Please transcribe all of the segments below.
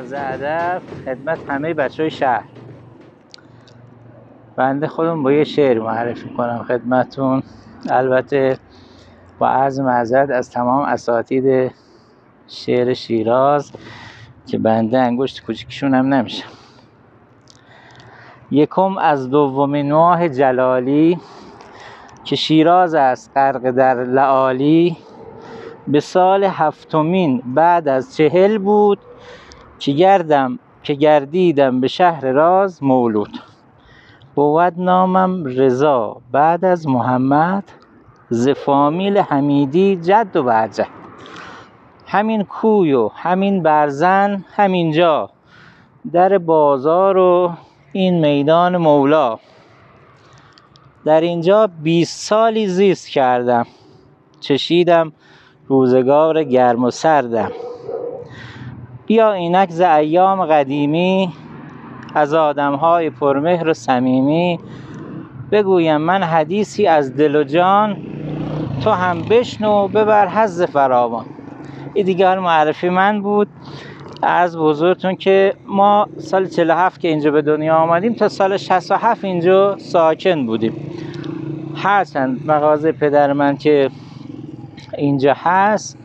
عرض ادب خدمت همه بچهای شهر. بنده خودم با یه شعر معرفی کنم خدمتون، البته با عرض معذرت از تمام اساتید شعر شیراز که بنده انگشت کوچیکشون هم نمیشم. یکم از دومین ماه جلالی که شیراز است غرق در لآلی، به سال هفتمین بعد از 40 بود که گردیدم به شهر راز مولود. بود نامم رضا بعد از محمد، ز فامیل حمیدی جد و برجد. همین کوی و همین برزن همینجا، در بازار و این میدان مولا. در اینجا 20 سالی زیست کردم، چشیدم روزگار گرم و سردم. بیا اینک ز ایام قدیمی، از آدمهای پرمهر و صمیمی. بگویم من حدیثی از دل و جان، تو هم بشنو ببر حظ فراوان. این دیگه معرفی من بود. عرض بزرگتون که ما سال 47 که اینجا به دنیا آمدیم تا سال 67 اینجا ساکن بودیم. هرچند مغازه پدر من که اینجا هست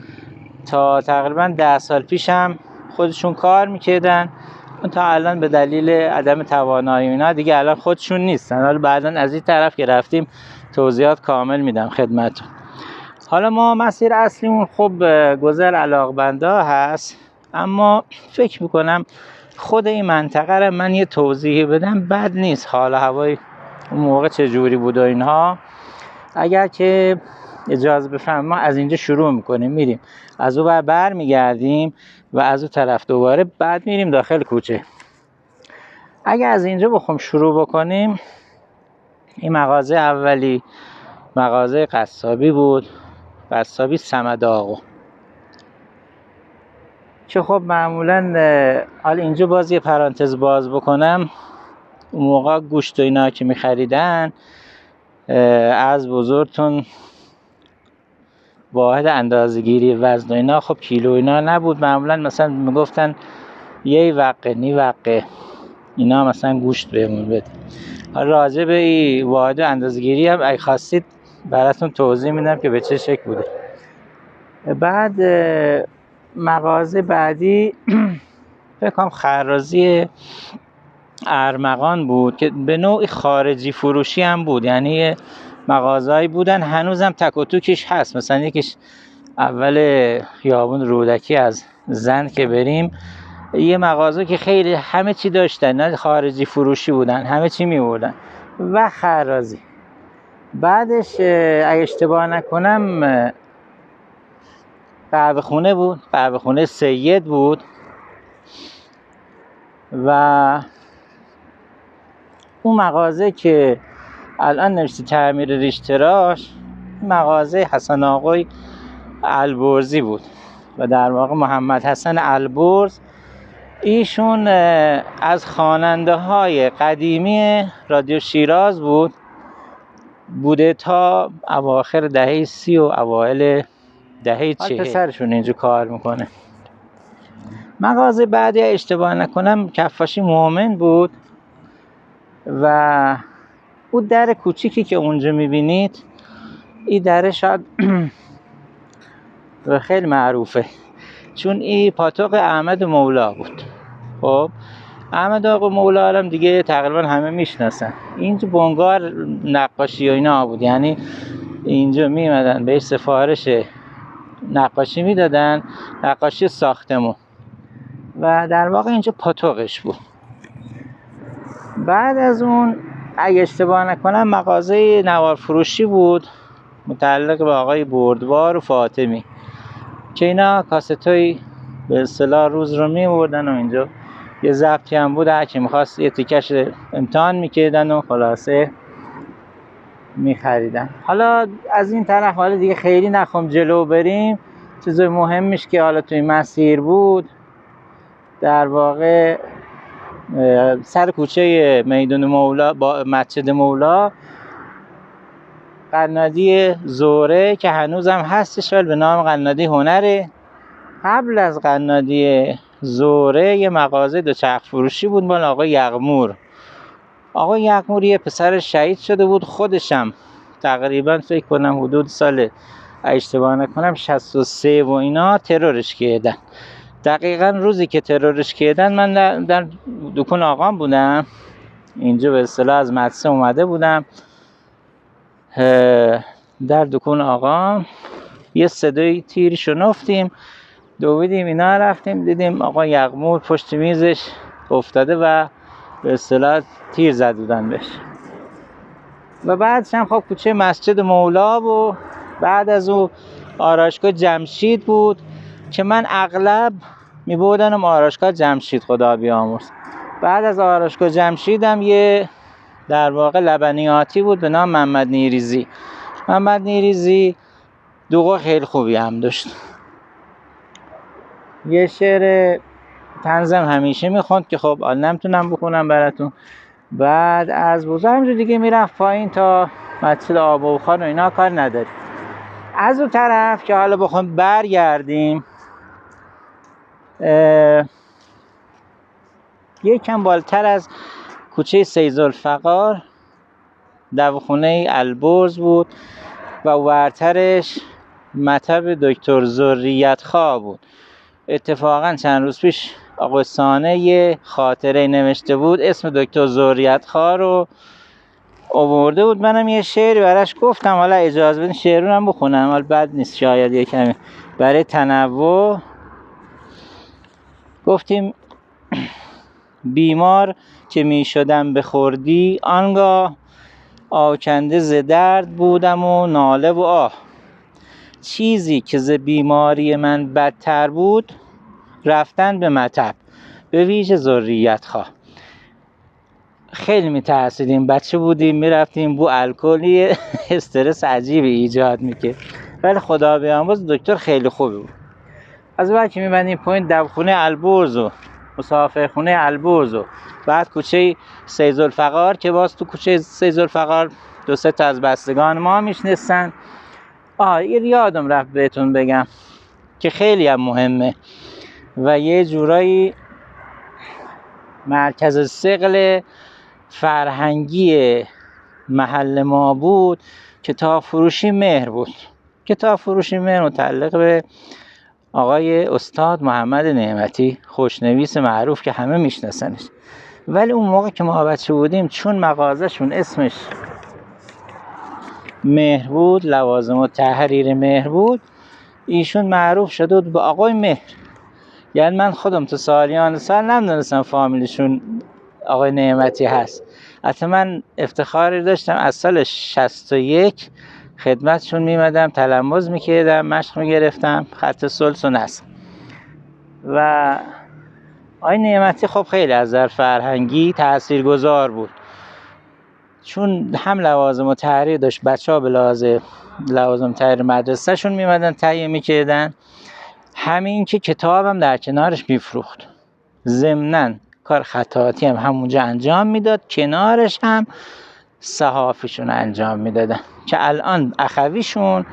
تا تقریبا 10 سال پیش هم خودشون کار میکردن، تا الان به دلیل عدم توانایی اینا دیگه الان خودشون نیستن. حالا بعداً از این طرف که رفتیم توضیحات کامل میدم خدمتتون. حالا ما مسیر اصلیمون خب گذر علاقبندا هست، اما فکر میکنم خود این منطقه رو من یه توضیحی بدم بد نیست. حالا هوای اون موقع چجوری بود و اینها. اگر که اجازه بفرمایید ما از اینجا شروع میکنیم، میریم از اون بر میگردیم و از اون طرف دوباره بعد میریم داخل کوچه. اگر از اینجا بخوام شروع بکنیم، این مغازه اولی مغازه قصابی بود، قصابی صمد آقا، که خب معمولا حالا اینجا باز یه پرانتز باز بکنم، اون موقع گوشت و اینا که میخریدن از بزرگتون واحد اندازه‌گیری وزن و اینا خب کیلو اینا نبود، معمولا مثلا میگفتن یه وقه نی وقه اینا مثلا گوشت بهمون بده. راجع به این واحد اندازه‌گیری هم اگه خواستید براتون توضیح میدم که به چه شکل بوده. بعد مغازه بعدی فکر کنم خرازی ارمغان بود که به نوعی خارجی فروشی هم بود، یعنی مغازه‌ای بودن هنوزم تک و توکش هست. مثلا یکیش اول خیابون رودکی از زند که بریم یه مغازه که خیلی همه چی داشتن، نه خارجی فروشی بودن، همه چی می‌بردن و خرازی. بعدش اگه اشتباه نکنم قهوه خونه بود، قهوه خونه سید بود و اون مغازه که الان نوشته تعمیر ریشتراش مغازه حسن آقای البرزی بود و در واقع محمد حسن البرز ایشون از خواننده های قدیمی رادیو شیراز بوده تا اواخر دهه 30 و اوایل دهه 40. پسرشون اینجا کار میکنه. مغازه بعدی اشتباه نکنم کفاشی مومن بود و اون در کوچیکی که اونجا میبینید این در شاید و خیلی معروفه چون این پاتوق احمد مولا بود. خب احمد آقا مولا هم دیگه تقریبا همه میشناسن. اینجا بنگار نقاشی و اینا بود، یعنی اینجا میمدن بهش سفارش نقاشی میدادن، نقاشی ساختمون، و در واقع اینجا پاتوقش بود. بعد از اون اگه اشتباه نکنم مغازه نوار فروشی بود متعلق به آقای بردبار و فاطمی که اینا کاستای به اصطلاح روز رو می‌بردن و اینجا یه ضبطی هم بود، هر کی می‌خواست یه تیکش امتحان می‌کردن و خلاصه می‌خریدن. حالا از این طرف حالا دیگه خیلی نخوام جلو بریم، چیزای مهمش که حالا توی مسیر بود در واقع سر کوچه میدان مولا با مسجد مولا قنادی زوره که هنوزم هستش ولی به نام قنادی هنره. قبل از قنادی زوره یه مغازه دوچرخ فروشی بود مال آقای یغمور. آقای یغمور یه پسر شهید شده بود، خودشم تقریبا فکر کنم حدود سال اشتباه نکنم 63 و اینا ترورش کردن. دقیقا روزی که ترورش کردن من در دکون آقام بودم، اینجا به اصطلاح از مدرسه اومده بودم در دکون آقام، یه صدای تیر شنفتیم، دویدیم اینا رفتیم دیدیم آقا یغمور پشت میزش افتاده و به اصطلاح تیر زده بودن بهش. و بعدش هم خب کوچه مسجد مولا و بعد از او آرایشگاه جمشید بود که من اغلب میبودنم آرایشگاه جمشید خدا بیامرز. بعد از آرایشگاه جمشیدم یه در واقع لبنیاتی بود به نام محمد نیریزی. محمد نیریزی دوغا خیلی خوبی هم داشت. یه شعر طنزم همیشه میخوند که خب نمیتونم بخونم براتون. بعد از بوزا همجور دیگه میرفت پایین تا مسجد آبوخان و اینا کار نداری. از اون طرف که حالا بخوام برگردیم یکم بالاتر از کوچه سیدالفقار دواخونه البرز بود و ورترش مطب دکتر ذریت‌خواه بود. اتفاقا چند روز پیش آقای سانه یه خاطره نوشته بود اسم دکتر ذریت‌خواه رو آورده بود، منم یه شعری براش گفتم، حالا اجازه بدین شعر رو هم بخونم، حالا بد نیست شاید یه کمی برای تنوع. گفتیم بیمار که می شدم به خردی آنگاه آکنده ز درد بودم و ناله و آه، چیزی که ز بیماری من بدتر بود رفتن به مطب به ویژه ذریت‌خواه. خیلی میترسیدیم، بچه بودیم میرفتیم بو الکلی استرس عجیبی ایجاد میکرد، ولی خدا بیامرز دکتر خیلی خوبی بود. از بعد که میبندیم پایین دواخونه البرز و مسافرخونه البرز و بعد کوچه سیدالفقار که باز تو کوچه سیدالفقار دو سه تا از بستگان ما میشناسن. این یادم رفت بهتون بگم که خیلی هم مهمه و یه جورایی مرکز ثقل فرهنگی محل ما بود. کتاب فروشی مهر بود. کتاب فروشی مهر متعلق به آقای استاد محمد نعمتی، خوشنویس معروف که همه میشناسنش. ولی اون موقع که ما بچه بودیم چون مغازه‌شون اسمش مهر بود، لوازم و تحریر مهر بود، ایشون معروف شده بود به آقای مهر. یعنی من خودم تو سالیان سال نمیدونستم فامیلشون آقای نعمتی هست. حتی من افتخاری داشتم از سال 61 خدمتشون میمدم، تلمذ میکردم، مشق میگرفتم، خط ثلث و نصب. و آقای نعمتی خب خیلی از نظر فرهنگی تاثیرگذار بود، چون هم لوازم و تحریر داشت، بچه ها به لوازم تحریر مدرسه شون میمدن تهیه میکردن، همین که کتاب هم در کنارش میفروخت، ضمناً کار خطاطی هم همونجا انجام میداد، کنارش هم صحافیشون انجام میدادن که الان اخویشون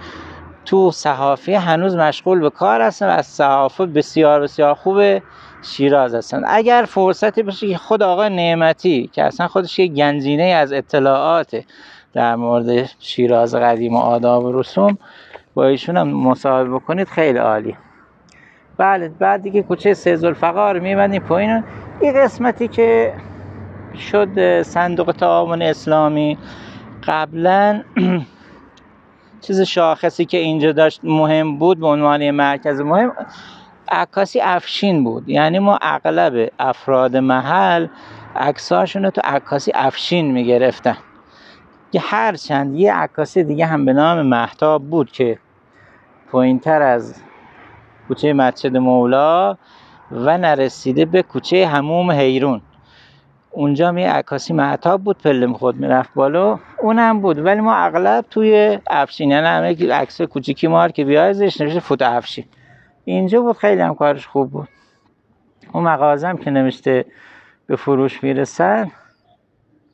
تو صحافی هنوز مشغول به کار هستن و از صحافه بسیار بسیار خوب شیراز هستن. اگر فرصتی بشه که خود آقای نعمتی که اصلا خودش یک گنجینه از اطلاعات در مورد شیراز قدیم و آداب و رسوم با ایشون هم مصاحبه بکنید خیلی عالی. بله، بعد دیگه کوچه سیدالفقار میبندیم پایین. این قسمتی که شد صندوق تعاون اسلامی، قبلا چیز شاخصی که اینجا داشت مهم بود به عنوان مرکز مهم عکاسی افشین بود. یعنی ما اغلب افراد محل عکساشون رو تو عکاسی افشین میگرفتن، که هرچند یه عکاسی دیگه هم به نام مهتاب بود که پایینتر از کوچه مسجد مولا و نرسیده به کوچه حموم حیرون، اونجا می عکاسی مهتاب بود، پله خود میرفت بالا، اونم بود. ولی ما اغلب توی افشین، یعنی همه عکس کوچیکی مار که بیایزش نوشته فوت افشین، اینجا بود. خیلی هم کارش خوب بود. اون مغازه هم که نوشته به فروش میرسن،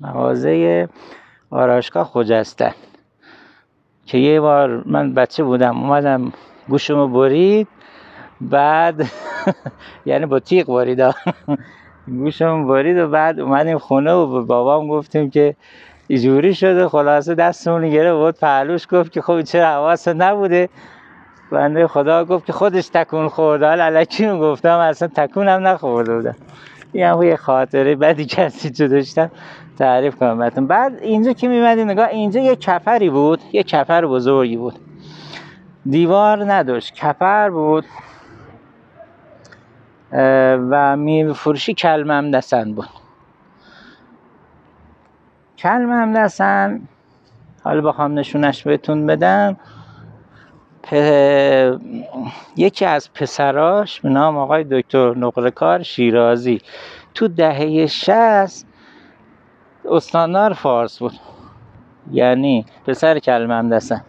مغازه آرایشگاه خجسته، که یه بار من بچه بودم اومدم گوشمو برید، بعد یعنی با تیغ بریده. گوشم برید و بعد اومدیم خونه و به بابام گفتیم که اینجوری شده. خلاصه دستمون گرفت بود پهلوش گفت که خب چرا حواست نبوده. بنده خدا گفت که خودش تکون خورده. حالا الکی گفتم اصلا تکونم نخورده بودم. این هم یه خاطره بدی کسی چو داشتم تعریف کنم براتون. بعد اینجا که میمدیم نگاه، اینجا یه کپری بود، یه کپر بزرگی بود، دیوار نداشت، کپر بود و میفروشی کلممدسن بود. کلممدسن حالا بخوام نشونش بهتون بدم، یکی از پسراش به نام آقای دکتر نقره‌کار شیرازی تو دهه 60 استاندار فارس بود، یعنی پسر کلممدسن.